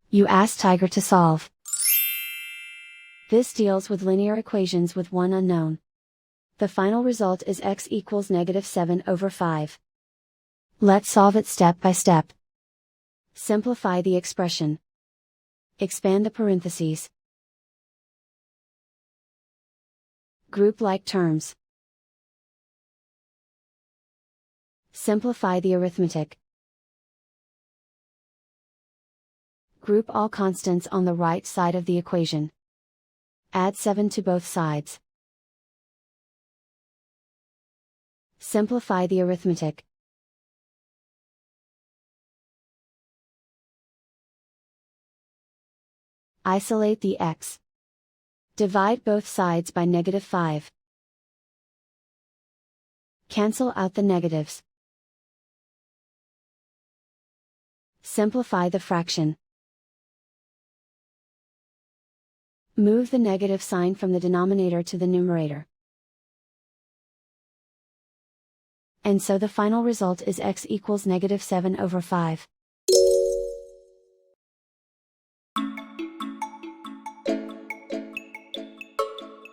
You ask Tiger to solve. This deals with linear equations with one unknown. The final result is x equals -7/5. Let's solve it step by step. Simplify the expression. Expand the parentheses. Group like terms. Simplify the arithmetic. Group all constants on the right side of the equation. Add 7 to both sides. Simplify the arithmetic. Isolate the x. Divide both sides by -5. Cancel out the negatives. Simplify the fraction. Move the negative sign from the denominator to the numerator. And so the final result is x equals -7/5.